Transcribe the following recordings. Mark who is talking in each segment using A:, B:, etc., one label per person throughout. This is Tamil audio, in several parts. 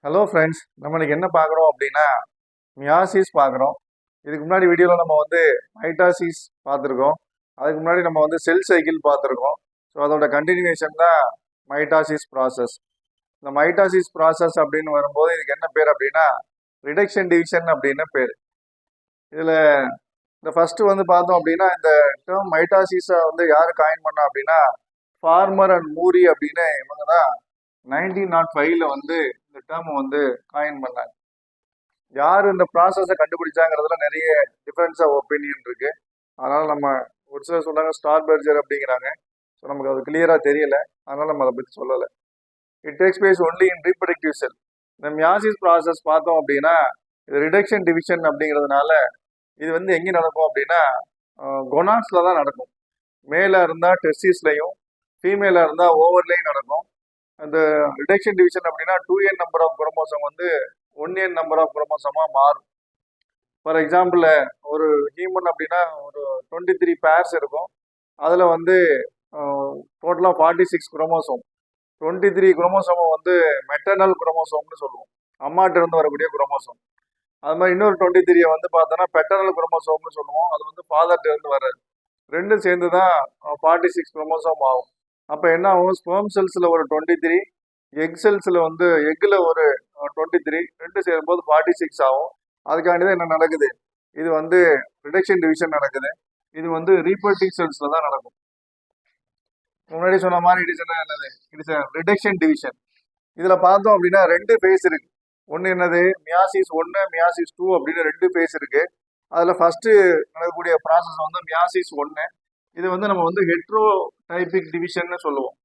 A: ஹலோ ஃப்ரெண்ட்ஸ், நம்ம இன்னைக்கு என்ன பார்க்குறோம் அப்படின்னா மியாசிஸ் பார்க்குறோம். இதுக்கு முன்னாடி வீடியோவில் நம்ம மைட்டாசிஸ் பார்த்துருக்கோம். அதுக்கு முன்னாடி நம்ம செல் சைக்கிள் பார்த்துருக்கோம். ஸோ அதோட கண்டினியூவேஷன் தான் மைட்டாசிஸ் ப்ராசஸ். இந்த மைட்டாசிஸ் ப்ராசஸ் அப்படின்னு வரும்போது இதுக்கு என்ன பேர் அப்படின்னா ரிடக்ஷன் டிவிஷன் அப்படின்னு பேர். இதில் இந்த ஃபர்ஸ்ட் பார்த்தோம் அப்படின்னா இந்த டேர்ம் மைட்டாசிஸை யார் காயின் பண்ணா அப்படின்னா ஃபார்மர் அண்ட் மூரி அப்படின்னு இவங்க தான் 1905ல இந்த டேர்ம் காயின் பண்ணாங்க. யார் இந்த ப்ராசஸை கண்டுபிடிச்சாங்கிறதுல நிறைய டிஃபரன்ஸ் ஆஃப் ஒப்பீனியன் இருக்கு. அதனால நம்ம ஒரு சிலர் சொல்றாங்க ஸ்டார் பெர்ஜர் அப்படிங்கிறாங்க. ஸோ நமக்கு அது கிளியரா தெரியல, அதனால நம்ம அதை பற்றி சொல்லலை. It takes place only in reproductive cell. இந்த மியாசிஸ் ப்ராசஸ் பார்த்தோம் அப்படின்னா இது ரிடக்ஷன் டிவிஷன் அப்படிங்கிறதுனால இது எங்கே நடக்கும் அப்படின்னா கொனாட்ஸ்ல தான் நடக்கும். மேல இருந்தா டெஸ்டிஸ்லையும், ஃபீமேலா இருந்தா ஓவர்லையும் நடக்கும். அந்த ரிடக்ஷன் டிவிஷன் அப்படின்னா 2n number of chromosome 1n number of குரோமோசோமா மாறும். ஃபார் எக்ஸாம்பிள் ஒரு ஹியூமன் அப்படின்னா ஒரு 23 பேர்ஸ் இருக்கும். அதில் டோட்டலாக 46 குரோமோசோம். 23 குரோமோசோமை மெட்டர்னல் குரோமோசோம்னு சொல்லுவோம், அம்மாட்ட இருந்து வரக்கூடிய குரோமோசோம். அது மாதிரி இன்னொரு 23 பார்த்தோன்னா பெட்டர்னல் குரோமோசோம்னு சொல்லுவோம், அது ஃபாதர்ட்ட இருந்து வர்றது. ரெண்டும் சேர்ந்து தான் 46 குரோமோசோம் ஆகும். அப்போ என்ன ஆகும், ஸ்பெர்ம் செல்ஸில் ஒரு 23, எக் செல்ஸில் எக்கில் ஒரு 23, ரெண்டு சேரும்போது 46 ஆகும். அதுக்காண்டி தான் என்ன நடக்குது, இது ரிடக்ஷன் டிவிஷன் நடக்குது. இது ரீப்ரொடக்டிவ் செல்ஸில் தான் நடக்கும். முன்னாடி சொன்ன மாதிரி இட்ஸ் ரிடக்ஷன் டிவிஷன். இதில் பார்த்தோம் அப்படின்னா ரெண்டு ஃபேஸ் இருக்கு. ஒன்று என்னது, மியாசிஸ் 1, மியாசிஸ் 2 அப்படின்னு ரெண்டு ஃபேஸ் இருக்கு. அதில் ஃபர்ஸ்ட் நடக்கக்கூடிய ப்ராசஸ் மியாசிஸ் 1. இது நம்ம ஹெட்ரோ டைபிக் டிவிஷன் சொல்லுவோம்.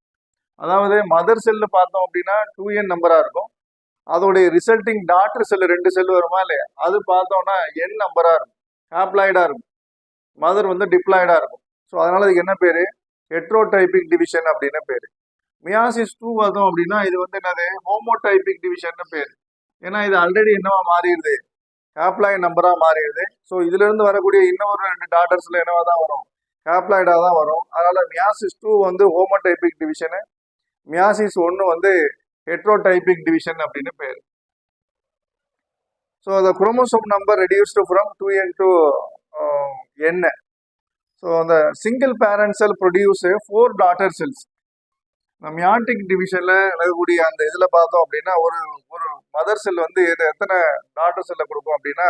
A: அதாவது மதர் செல்லு பார்த்தோம் அப்படின்னா 2n நம்பரா இருக்கும். அதோடைய ரிசல்ட்டிங் டாட்டர் செல்லு 2 செல்லு வருமா இல்லையா, அது பார்த்தோம்னா n நம்பரா இருக்கும், ஹாப்ளாய்டா இருக்கும். மதர் டிப்ளாய்டா இருக்கும். ஸோ அதனால இதுக்கு என்ன பேரு, ஹெட்ரோ டைபிக் டிவிஷன் அப்படின்னு பேரு. மியாசிஸ் 2 பார்த்தோம் அப்படின்னா இது என்னது, ஹோமோடைபிக் டிவிஷன் பேரு. ஏன்னா இது ஆல்ரெடி என்னவா மாறிடுது, ஹாப்ளாய்ட் நம்பரா மாறிடுது. ஸோ இதுல இருந்து வரக்கூடிய இன்னொரு 2 டாட்டர்ஸ்ல என்னவா தான் வரும், ஹாப்ளாய்டா தான் வரும். அதனால meiosis 2 homotypic division, meiosis 1 heterotypic division அப்படின்னு பேர். So the chromosome number reduced from 2n to n. So அந்த single parent cell produce 4 daughter cells. Meiotic டிவிஷன்ல நடக்கக்கூடிய அந்த இதில் பார்த்தோம் அப்படின்னா ஒரு ஒரு மதர் செல் எத்தனை டாட்டர் செல்லை கொடுக்கும் அப்படின்னா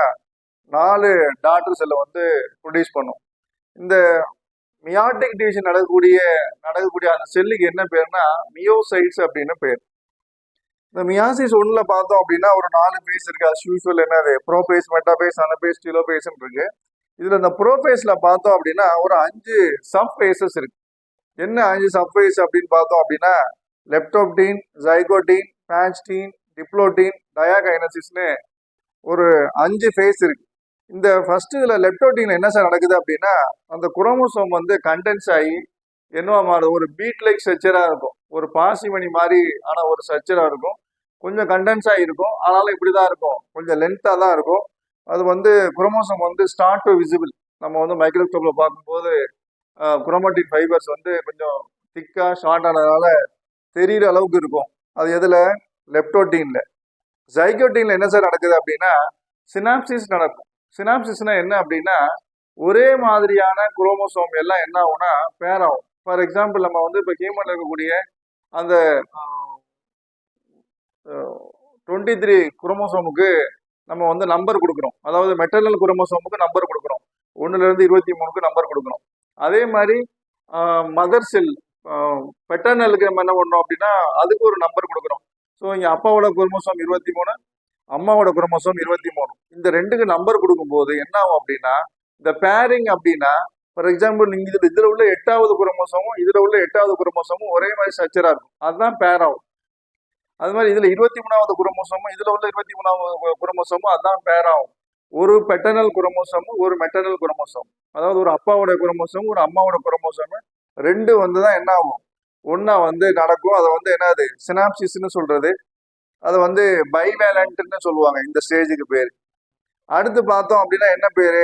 A: 4 டாட்டர் செல்லை ப்ரொடியூஸ் பண்ணும். இந்த மியாட்டிக் டிவிஷன் நடக்கக்கூடிய அந்த செல்லுக்கு என்ன பேர்னா மியோசைட்ஸ் அப்படின்னு பேர். இந்த மியாசிஸ் 1ல பார்த்தோம் அப்படின்னா ஒரு 4 பேஸ் இருக்கு. அது யூஸ்வல் என்னது, ப்ரோபேஸ், மெட்டாபேஸ், அனபேஸ், டீலோபேஸ் இருக்கு. இதுல இந்த ப்ரோபேஸ்ல பார்த்தோம் அப்படின்னா ஒரு 5 சப் பேசஸ் இருக்கு. என்ன 5 சப் பேஸ் அப்படின்னு பார்த்தோம் அப்படின்னா லெப்டோப்டீன், ஜைகோடீன், பேன்ஸ்டீன், டிப்ளோட்டீன், டயாகைனசிஸ்னு ஒரு 5 ஃபேஸ் இருக்கு. இந்த ஃபர்ஸ்ட் இதுல லெப்டோட்டின்ல என்ன சார் நடக்குது அப்படின்னா அந்த குரோமோசோம் கண்டென்ஸ் ஆகி என்னவா மாறுது, ஒரு பீட் லைக் ஸ்ட்ரக்சரா இருக்கும், ஒரு பாசிமணி மாதிரி ஆன ஒரு ஸ்ட்ரக்சரா இருக்கும். கொஞ்சம் கண்டென்ஸ் ஆகிருக்கும், ஆனாலும் இப்படிதான் இருக்கும், கொஞ்சம் லென்த்தா தான் இருக்கும். அது குரோமோசோம் ஸ்டார்ட் டு விசிபிள். நம்ம மைக்ரோஸ்கோப்ல பார்க்கும்போது குரோமாட்டின் ஃபைபர்ஸ் கொஞ்சம் திக்கா ஷார்ட் ஆனதுனால தெரியிற அளவுக்கு இருக்கும். அது எதுல, லெப்டோட்டீன்ல. ஜைகோட்டீன்ல என்ன சார் நடக்குது அப்படின்னா சினாப்சிஸ் நடக்கும். சினாப்சிஸ்னா என்ன அப்படின்னா ஒரே மாதிரியான குரோமோசோம் எல்லாம் என்ன ஆகும்னா பேர் ஆகும். ஃபார் எக்ஸாம்பிள் நம்ம இப்போ ஹியூமன்ல இருக்கக்கூடிய அந்த 23 குரோமோசோமுக்கு நம்ம நம்பர் கொடுக்குறோம். அதாவது மெட்டர்னல் குரோமோசோமுக்கு நம்பர் கொடுக்குறோம், 1ல இருந்து 23க்கு நம்பர் கொடுக்குறோம். அதே மாதிரி மதர் செல் பெட்டர்னலுக்கு நம்ம என்ன பண்ணோம் அப்படின்னா அதுக்கு ஒரு நம்பர் கொடுக்குறோம். ஸோ இங்கே அப்பாவோட குரோமோசோம் 23, அம்மாவோட குரோமோசோம் 23. இந்த ரெண்டுக்கு நம்பர் கொடுக்கும்போது என்ன ஆகும் அப்படின்னா இந்த பேரிங் அப்படின்னா ஃபார் எக்ஸாம்பிள் நீங்க இதுல உள்ள 8வது குரோமோசோமும் இதுல உள்ள 8வது குரோமோசோமும் ஒரே மாதிரி ஸ்ட்ரக்சரா இருக்கும், அதுதான் பேர் ஆகும். அது மாதிரி இதுல 23வது குரோமோசோமும் இதுல உள்ள 23வது குரோமோசோமும் அதுதான் பேர் ஆகும். ஒரு பெட்டர்னல் குரோமோசோமும் ஒரு மெட்டர்னல் குரோமோசோம், அதாவது ஒரு அப்பாவோட குரோமோசோம் ஒரு அம்மாவோட குரோமோசோம் ரெண்டு தான் என்ன ஆகும், ஒன்னா நடக்கும். அதை என்னது சினாப்சிஸ்ன்னு சொல்றது. அது பைவேலண்ட்னு சொல்லுவாங்க இந்த ஸ்டேஜுக்கு பேர். அடுத்து பார்த்தோம் அப்படின்னா என்ன பேரு,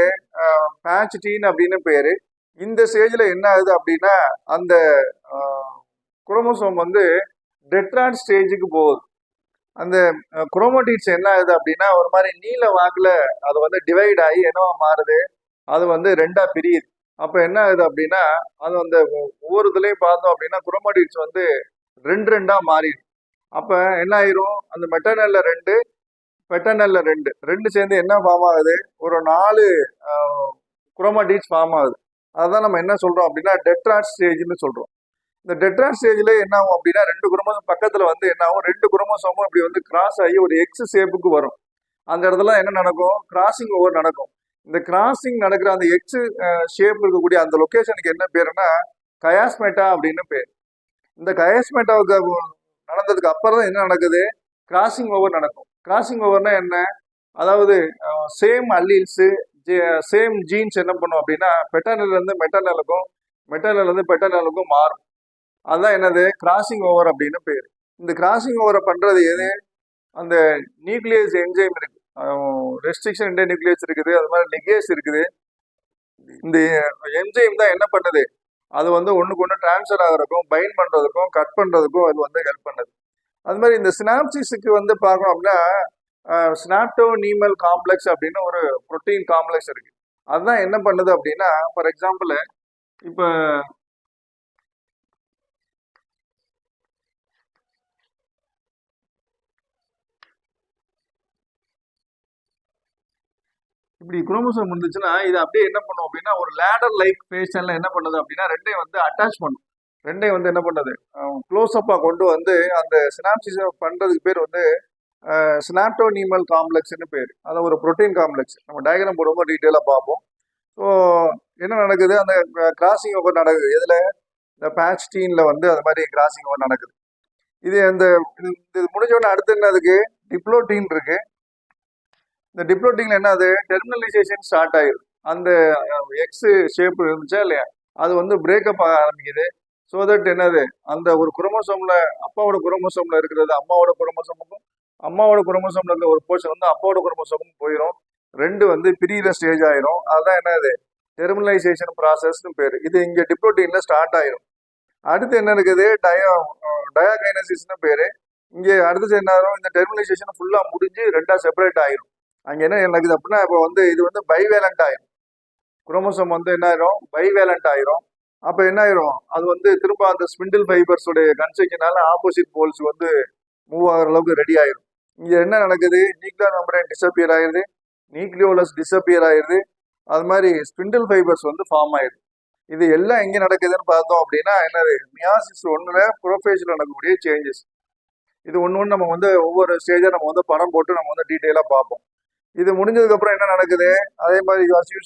A: பேன்ஸ்டீன் அப்படின்னு பேரு. இந்த ஸ்டேஜ்ல என்ன ஆகுது அப்படின்னா அந்த குரோமோசோம் டெட்ராய்ட் ஸ்டேஜுக்கு போகுது. அந்த குரோமோட்டிட்ஸ் என்ன ஆகுது அப்படின்னா ஒரு மாதிரி நீல வாக்குல அது வந்து டிவைட் ஆகி என்னவா மாறுது, அது வந்து ரெண்டா பிரியுது. அப்ப என்ன ஆகுது அப்படின்னா அது அந்த ஒவ்வொரு இதுலயும் பார்த்தோம் அப்படின்னா குரோமோட்டிட்ஸ் வந்து ரெண்டு ரெண்டா மாறிடும். அப்ப என்ன ஆயிரும், அந்த மெட்டர்னல்ல ரெண்டு, பெட்டர்னல்ல ரெண்டு, ரெண்டு சேர்ந்து என்ன ஃபார்ம் ஆகுது, ஒரு 4 குரோமோட்டிட்ஸ் ஃபார்ம் ஆகுது. அதான் நம்ம என்ன சொல்றோம் அப்படின்னா டெட்ராட் ஸ்டேஜ்னு சொல்றோம். இந்த டெட்ராட் ஸ்டேஜ்ல என்ன ஆகும் அப்படின்னா ரெண்டு குரோமோசோம் பக்கத்துல வந்து என்ன ஆகும், ரெண்டு குரோமோசோமும் இப்படி வந்து கிராஸ் ஆகி ஒரு எக்ஸ் ஷேப்புக்கு வரும். அந்த இடத்துல என்ன நடக்கும், கிராசிங் ஓவர் நடக்கும். இந்த கிராசிங் நடக்கிற அந்த எக்ஸ் ஷேப் இருக்கக்கூடிய அந்த லொகேஷனுக்கு என்ன பேருன்னா கயாஸ்மெட்டா அப்படின்னு பேர். இந்த கயாஸ்மெட்டாவுக்கு நடந்ததுக்கு அப்புறம் தான் என்ன நடக்குது, கிராசிங் ஓவர் நடக்கும். கிராசிங் ஓவர்னா என்ன, அதாவது சேம் அல்லீல்ஸு சேம் ஜீன்ஸ் என்ன பண்ணும் அப்படின்னா பெட்டர்னல் இருந்து மெட்டர்னலுக்கும் மெட்டர்னல் இருந்து பெட்டர்னலுக்கும் மாறும். அதுதான் என்னது, கிராசிங் ஓவர் அப்படின்னு பேர். இந்த கிராசிங் ஓவரை பண்றது எது, அந்த நியூக்ளியஸ் என்ஜைம் இருக்கு, ரெஸ்ட்ரிக்ஷன் இன்டர் நியூக்ளியஸ் இருக்குது, அது மாதிரி லிகேஸ் இருக்குது. இந்த என்ஜைம் தான் என்ன பண்ணுது, அது வந்து ஒண்ணுக்கு ஒன்று டிரான்ஸ்ஃபர் ஆகிறதுக்கும் பைண்ட் பண்றதுக்கும் கட் பண்றதுக்கும் அது வந்து ஹெல்ப் பண்ணுது. அது மாதிரி இந்த சினாப்சிஸுக்கு வந்து பார்க்கணும் அப்படின்னா ஸ்னாப்டோனீமல் காம்ப்ளெக்ஸ் அப்படின்னு ஒரு புரோட்டீன் காம்ப்ளெக்ஸ் இருக்கு. அதுதான் என்ன பண்ணுது அப்படின்னா, ஃபார் எக்ஸாம்பிள் இப்போ இப்படி குரோமோசோம் இருந்துச்சுன்னா இது அப்படியே என்ன பண்ணும் அப்படின்னா ஒரு லேடர் லைக் ஃபேஷன்ல என்ன பண்ணுது அப்படின்னா ரெண்டையும் வந்து அட்டாச் பண்ணும். ரெண்டையும் வந்து என்ன பண்ணுது, க்ளோஸ் அப்பா கொண்டு வந்து அந்த சினாப்சிஸ் பண்றதுக்கு பேர் வந்து ஸ்னாப்டோனீமல் காம்ப்ளெக்ஸ்னு பேர். அது ஒரு புரோட்டீன் காம்ப்ளெக்ஸ். நம்ம டயக்ராம் போடும்போது டீட்டெயிலாக பார்ப்போம். ஸோ என்ன நடக்குது, அந்த கிராசிங் ஓவர் நடக்குது எதுல, இந்த பேட்ச் டீன்ல வந்து அது மாதிரி கிராசிங் ஓவர் நடக்குது. இது அந்த இது முடிஞ்ச உடனே அடுத்து என்ன, அதுக்கு டிப்ளோட்டீன் இருக்கு. இந்த டிப்ளோட்டிங்ல என்ன ஆகுது, டெர்மினலைசேஷன் ஸ்டார்ட் ஆயிடும். அந்த எக்ஸ் ஷேப் இருந்துச்சா இல்லையா, அது வந்து பிரேக்கப் ஆக ஆரம்பிக்குது. ஸோ தட் என்னது, அந்த ஒரு குரோமோசோம்ல அப்பாவோட குரோமோசோம்ல இருக்கிறது அம்மாவோட குரோமோசோமுக்கும், அம்மாவோட குரோமோசோம்ல இருக்கிற ஒரு போர்ஷன் வந்து அப்பாவோட குரோமோசோமுக்கும் போயிடும். ரெண்டு வந்து பிரியிற ஸ்டேஜ் ஆயிரும். அதுதான் என்னது, டெர்மினலைசேஷன் ப்ராசஸ்னு பேரு. இது இங்க டிப்ளோட்டின்ல ஸ்டார்ட் ஆயிரும். அடுத்து என்ன இருக்குது, டயாகைனசிஸ்னு பேரு. இங்க அடுத்து என்ன ஆகும், இந்த டெர்மினலைசேஷன் ஃபுல்லா முடிஞ்சு ரெண்டா செப்பரேட் ஆயிரும். அங்க என்ன நடக்குது அப்படின்னா இப்போ வந்து இது வந்து பைவேலண்ட் ஆயிரும். குரோமோசோம் வந்து என்ன ஆயிரும், பைவேலண்ட் ஆயிரும். அப்ப என்ன ஆயிரும், அது வந்து திரும்ப அந்த ஸ்பிண்டில் ஃபைபர்ஸ் உடைய கன்ஸ்ட்ரக்ஷனால ஆப்போசிட் போல்ஸ் வந்து மூவ் ஆகிற அளவுக்கு ரெடி ஆயிரும். இங்க என்ன நடக்குது, நியூக்ளியர் மெம்பரேன் டிஸப்பியர் ஆயிருது, நியூக்ளியோலஸ் டிஸப்பியர் ஆயிருது, அது மாதிரி ஸ்பிண்டில் ஃபைபர்ஸ் வந்து ஃபார்ம் ஆயிடுது. இது எல்லாம் எங்க நடக்குதுன்னு பார்த்தோம் அப்படின்னா என்னது, மியாசிஸ் 1ல ப்ரோஃபேஸ்ல நடக்கக்கூடிய சேஞ்சஸ். இது ஒன்று நம்ம வந்து ஒவ்வொரு ஸ்டேஜா நம்ம வந்து படம் போட்டு நம்ம வந்து டீட்டெயிலாக பார்ப்போம். இது முடிஞ்சதுக்கு அப்புறம் என்ன நடக்குது, அதே மாதிரி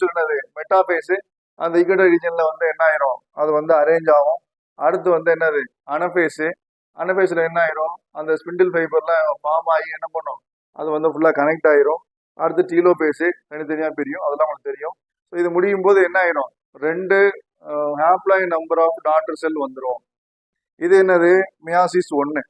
A: என்னது மெட்டாபேஸ் அந்த ஈக்குவட்டர் ரீஜன்ல வந்து என்ன ஆயிரும், அது வந்து அரேஞ்ச் ஆகும். அடுத்து வந்து என்னது அனபேஸ், அனபேஸ்ல என்ன ஆயிரும், அந்த ஸ்பிண்டில் ஃபைபர்ல ஃபார்ம் ஆகி என்ன பண்ணும், அது வந்து ஃபுல்லா கனெக்ட் ஆயிரும். அடுத்து டீலோபேஸ் தனித்தனியா பிரியும், அதெல்லாம் உங்களுக்கு தெரியும். ஸோ இது முடியும் போது என்ன ஆயிரும், ரெண்டு ஹாப்ளாய் நம்பர் ஆஃப் டாட்டர் செல் வந்துடும். இது என்னது மியாசிஸ் 1.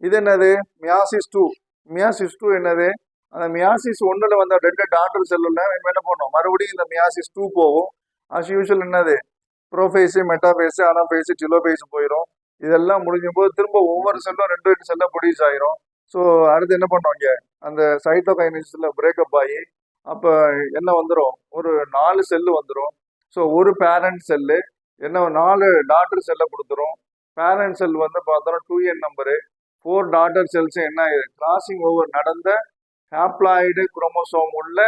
A: இது என்னது மியாசிஸ் 2. மியாசிஸ் 2 என்னது, அந்த மியாசிஸ் 1ல வந்த ரெண்டு டாட்டர் செல்லுல என்ன பண்ணும், மறுபடியும் இந்த மியாசிஸ் 2 போகும். அஸ் யூஷுவல் என்னது ப்ரோஃபேஸ், மெட்டாபேஸ், அனாபேஸ், டிலோபேஸ் போயிடும். இதெல்லாம் முடிஞ்சும் போது திரும்ப ஒவ்வொரு செல்லும் ரெண்டு ரெண்டு செல்ல ப்ரொடியூஸ் ஆயிரும். ஸோ அடுத்து என்ன பண்ணும், இங்க அந்த சைட்டோகைனசிஸ்ல பிரேக்கப் ஆகி அப்ப என்ன வந்துடும், ஒரு 4 செல்லு வந்துடும். ஸோ ஒரு பேரண்ட் செல்லு என்ன 4 டாட்டர் செல்லை கொடுத்துரும். பேரண்ட் செல் வந்து பார்த்தோம்னா 2n நம்பரு, 4 டாட்டர் செல்ஸ் என்ன கிராசிங் ஓவர் நடந்த ஹாப்ளாய்டு குரோமோசோம் உள்ள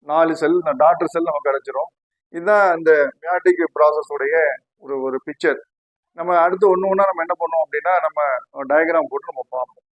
A: 4 செல் டாட்டர் செல் நமக்கு கிடைச்சிரும். இதுதான் இந்த மியாட்டிக் ப்ராசஸ் உடைய ஒரு பிக்சர். நம்ம அடுத்து ஒன்று ஒன்றா நம்ம என்ன பண்ணுவோம் அப்படின்னா நம்ம டயக்ராம் போட்டு நம்ம பார்ப்போம்.